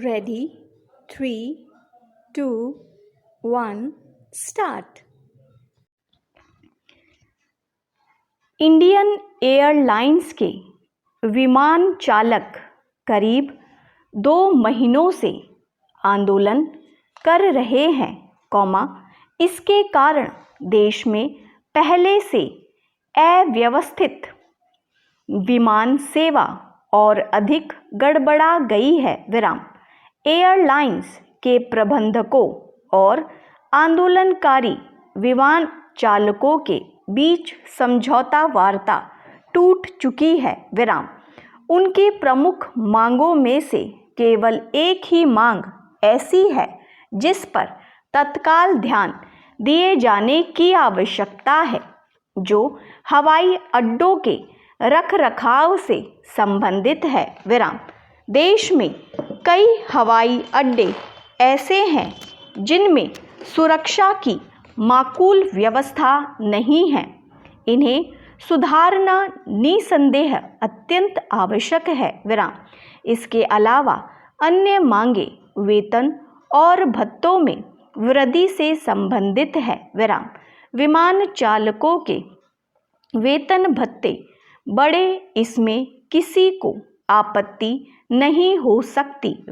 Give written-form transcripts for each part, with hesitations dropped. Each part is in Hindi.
Ready? 3, 2, 1, start. इंडियन एयरलाइंस के विमान चालक करीब 2 महीनों से आंदोलन कर रहे हैं, इसके कारण देश में पहले से अव्यवस्थित विमान सेवा और अधिक गड़बड़ा गई है। एयरलाइंस के प्रबंधकों और आंदोलनकारी विमान चालकों के बीच समझौता वार्ता टूट चुकी है। उनकी प्रमुख मांगों में से केवल एक ही मांग ऐसी है जिस पर तत्काल ध्यान दिए जाने की आवश्यकता है, जो हवाई अड्डों के रखरखाव से संबंधित है। देश में कई हवाई अड्डे ऐसे हैं जिनमें सुरक्षा की माकूल व्यवस्था नहीं है। इन्हें सुधारना निसंदेह अत्यंत आवश्यक है। इसके अलावा अन्य मांगे वेतन और भत्तों में वृद्धि से संबंधित है। विमान चालकों के वेतन भत्ते बढ़े, इसमें किसी को आपत्ति नहीं हो सकती।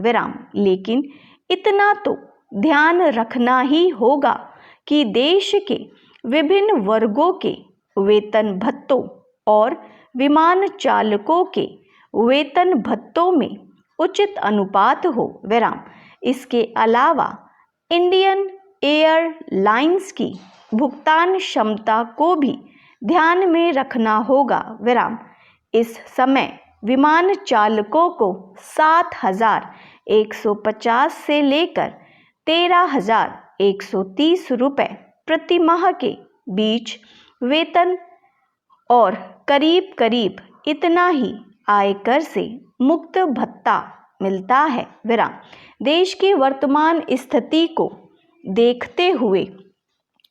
लेकिन इतना तो ध्यान रखना ही होगा कि देश के विभिन्न वर्गों के वेतन भत्तों और विमान चालकों के वेतन भत्तों में उचित अनुपात हो। इसके अलावा इंडियन एयरलाइंस की भुगतान क्षमता को भी ध्यान में रखना होगा। इस समय विमान चालकों को 7,150 से लेकर 13,130 रुपये प्रति माह के बीच वेतन और करीब करीब इतना ही आयकर से मुक्त भत्ता मिलता है। देश की वर्तमान स्थिति को देखते हुए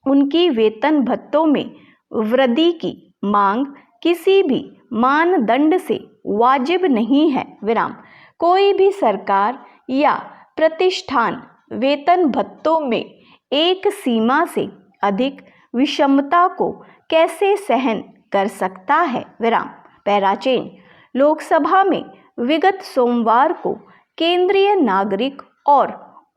उनकी वेतन भत्तों में वृद्धि की मांग किसी भी मानदंड से वाजिब नहीं है। कोई भी सरकार या प्रतिष्ठान वेतन भत्तों में एक सीमा से अधिक विषमता को कैसे सहन कर सकता है। पैराचेन लोकसभा में विगत सोमवार को केंद्रीय नागरिक और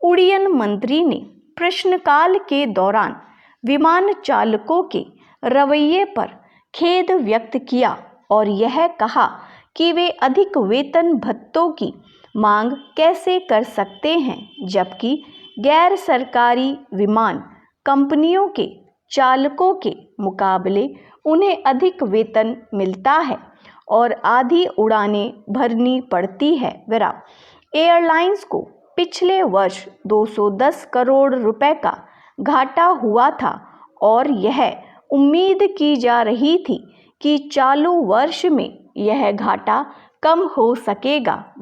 उड्डयन मंत्री ने प्रश्नकाल के दौरान विमान चालकों के रवैये पर खेद व्यक्त किया और यह कहा कि वे अधिक वेतन भत्तों की मांग कैसे कर सकते हैं, जबकि गैर सरकारी विमान कंपनियों के चालकों के मुकाबले उन्हें अधिक वेतन मिलता है और आधी उड़ानें भरनी पड़ती है। एयरलाइंस को पिछले वर्ष 210 करोड़ रुपए का घाटा हुआ था और यह उम्मीद की जा रही थी कि चालू वर्ष में यह घाटा कम हो सकेगा।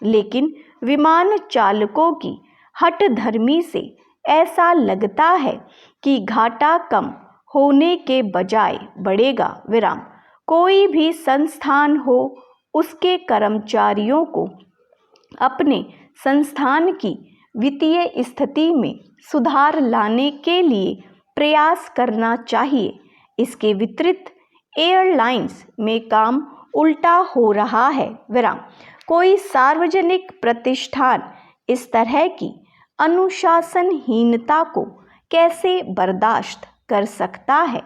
लेकिन विमान चालकों की हठधर्मी से ऐसा लगता है कि घाटा कम होने के बजाय बढ़ेगा। कोई भी संस्थान हो, उसके कर्मचारियों को अपने संस्थान की वित्तीय स्थिति में सुधार लाने के लिए प्रयास करना चाहिए। इसके विपरीत एयरलाइंस में काम उल्टा हो रहा है। कोई सार्वजनिक प्रतिष्ठान इस तरह की अनुशासनहीनता को कैसे बर्दाश्त कर सकता है?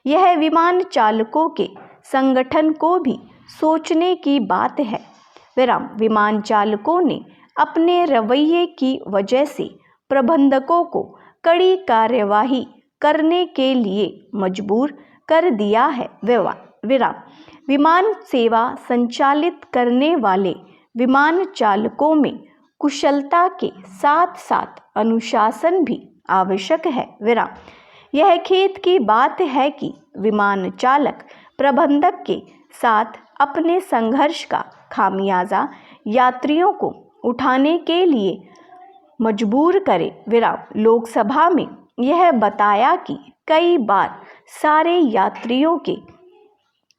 यह विमान चालकों के संगठन को भी सोचने की बात है। विमान चालकों ने अपने रवैये की वजह से प्रबंधकों को कड़ी कार्यवाही करने के लिए मजबूर कर दिया है। विमान सेवा संचालित करने वाले विमान चालकों में कुशलता के साथ साथ अनुशासन भी आवश्यक है। यह खेद की बात है कि विमान चालक प्रबंधक के साथ अपने संघर्ष का खामियाजा यात्रियों को उठाने के लिए मजबूर करे। लोकसभा में यह बताया कि कई बार सारे यात्रियों के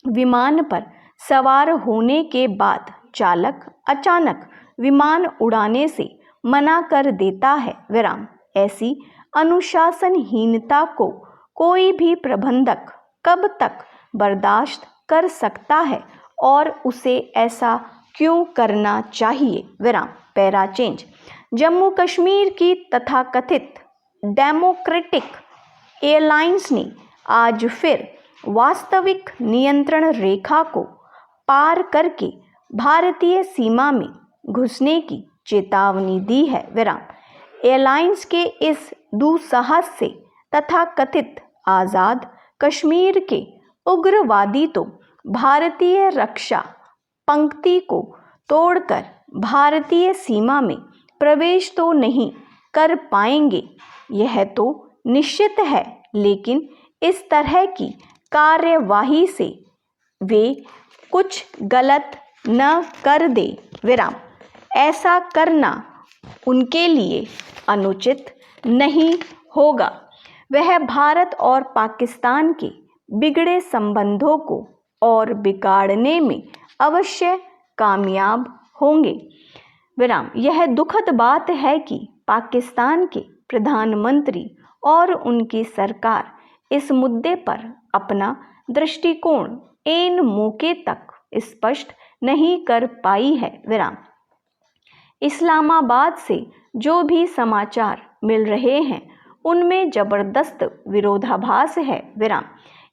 विमान पर सवार होने के बाद चालक अचानक विमान उड़ाने से मना कर देता है। विराम। ऐसी अनुशासनहीनता को कोई भी प्रबंधक कब तक बर्दाश्त कर सकता है और उसे ऐसा क्यों करना चाहिए? विराम। Para change. जम्मू कश्मीर की तथाकथित डेमोक्रेटिक एयरलाइंस ने आज फिर वास्तविक नियंत्रण रेखा को पार करके भारतीय सीमा में घुसने की चेतावनी दी है। विराम। एयरलाइंस के इस दुस्साहस से तथाकथित आज़ाद कश्मीर के उग्रवादी तो भारतीय रक्षा पंक्ति को तोड़कर भारतीय सीमा में प्रवेश तो नहीं कर पाएंगे, यह तो निश्चित है, लेकिन इस तरह की कार्यवाही से वे कुछ गलत न कर दे। विराम। ऐसा करना उनके लिए अनुचित नहीं होगा। वह भारत और पाकिस्तान के बिगड़े संबंधों को और बिगाड़ने में अवश्य कामयाब होंगे। विराम। यह दुखद बात है कि पाकिस्तान के प्रधानमंत्री और उनकी सरकार इस मुद्दे पर अपना दृष्टिकोण ऐन मौके तक स्पष्ट नहीं कर पाई है। विराम। इस्लामाबाद से जो भी समाचार मिल रहे हैं उनमें जबरदस्त विरोधाभास है। विराम।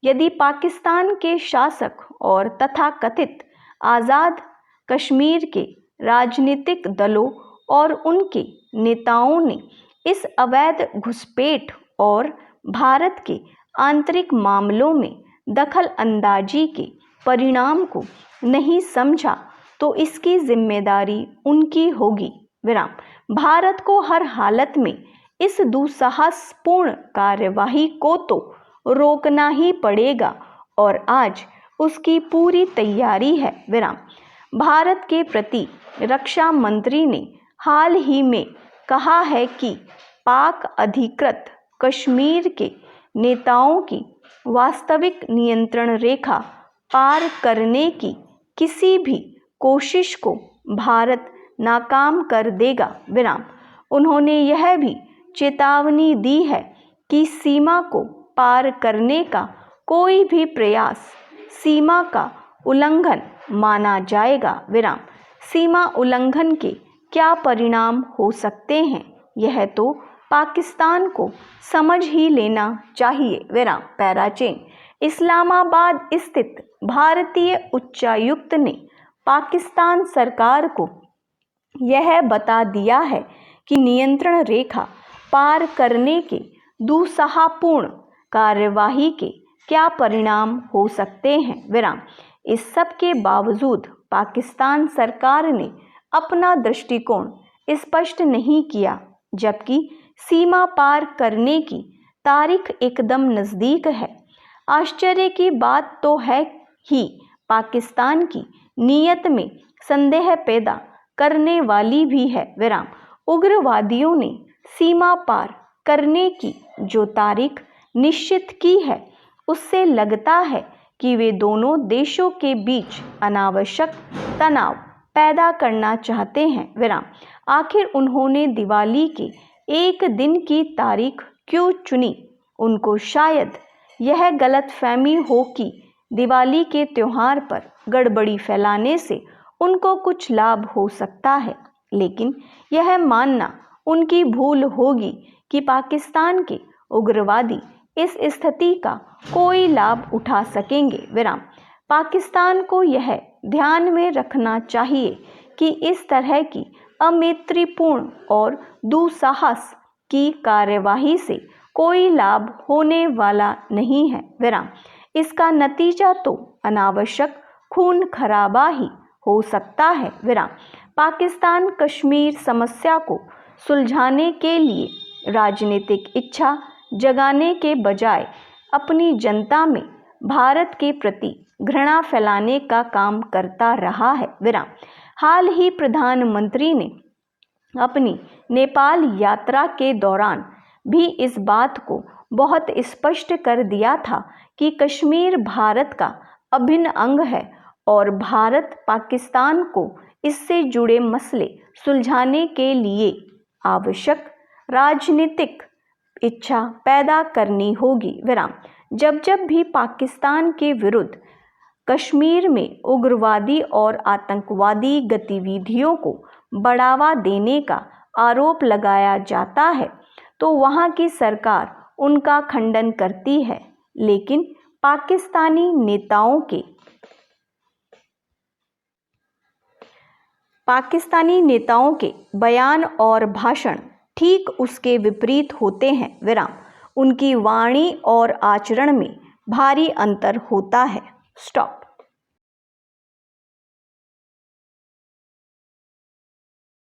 यदि पाकिस्तान के शासक और तथाकथित आज़ाद कश्मीर के राजनीतिक दलों और उनके नेताओं ने इस अवैध घुसपैठ और भारत के आंतरिक मामलों में दखल अंदाजी के परिणाम को नहीं समझा तो इसकी जिम्मेदारी उनकी होगी। विराम। भारत को हर हालत में इस दुस्साहसपूर्ण कार्यवाही को तो रोकना ही पड़ेगा और आज उसकी पूरी तैयारी है। विराम। भारत के प्रति रक्षा मंत्री ने हाल ही में कहा है कि पाक अधिकृत कश्मीर के नेताओं की वास्तविक नियंत्रण रेखा पार करने की किसी भी कोशिश को भारत नाकाम कर देगा। विराम। उन्होंने यह भी चेतावनी दी है कि सीमा को पार करने का कोई भी प्रयास सीमा का उल्लंघन माना जाएगा। विराम। सीमा उल्लंघन के क्या परिणाम हो सकते हैं, यह तो पाकिस्तान को समझ ही लेना चाहिए। विराम। पैराचेन। इस्लामाबाद स्थित भारतीय उच्चायुक्त ने पाकिस्तान सरकार को यह बता दिया है कि नियंत्रण रेखा पार करने के दुस्साहसपूर्ण कार्यवाही के क्या परिणाम हो सकते हैं। विराम। इस सब के बावजूद पाकिस्तान सरकार ने अपना दृष्टिकोण स्पष्ट नहीं किया, जबकि सीमा पार करने की तारीख एकदम नज़दीक है। आश्चर्य की बात तो है ही पाकिस्तान की नीयत में संदेह पैदा करने वाली भी है। विराम। उग्रवादियों ने सीमा पार करने की जो तारीख निश्चित की है उससे लगता है कि वे दोनों देशों के बीच अनावश्यक तनाव पैदा करना चाहते हैं। विराम। आखिर उन्होंने दिवाली के एक दिन की तारीख क्यों चुनी? उनको शायद यह गलतफहमी हो कि दिवाली के त्यौहार पर गड़बड़ी फैलाने से उनको कुछ लाभ हो सकता है, लेकिन यह मानना उनकी भूल होगी कि पाकिस्तान के उग्रवादी इस स्थिति का कोई लाभ उठा सकेंगे। विराम। पाकिस्तान को यह ध्यान में रखना चाहिए कि इस तरह की अमैत्रीपूर्ण और दुस्साहस की कार्यवाही से कोई लाभ होने वाला नहीं है। विराम। इसका नतीजा तो अनावश्यक खून खराबा ही हो सकता है। विराम। पाकिस्तान कश्मीर समस्या को सुलझाने के लिए राजनीतिक इच्छा जगाने के बजाय अपनी जनता में भारत के प्रति घृणा फैलाने का काम करता रहा है। विराम। हाल ही प्रधानमंत्री ने अपनी नेपाल यात्रा के दौरान भी इस बात को बहुत स्पष्ट कर दिया था कि कश्मीर भारत का अभिन्न अंग है और भारत पाकिस्तान को इससे जुड़े मसले सुलझाने के लिए आवश्यक राजनीतिक इच्छा पैदा करनी होगी। विराम। जब जब भी पाकिस्तान के विरुद्ध कश्मीर में उग्रवादी और आतंकवादी गतिविधियों को बढ़ावा देने का आरोप लगाया जाता है तो वहाँ की सरकार उनका खंडन करती है, लेकिन पाकिस्तानी नेताओं के बयान और भाषण ठीक उसके विपरीत होते हैं। विराम। उनकी वाणी और आचरण में भारी अंतर होता है। स्टॉप।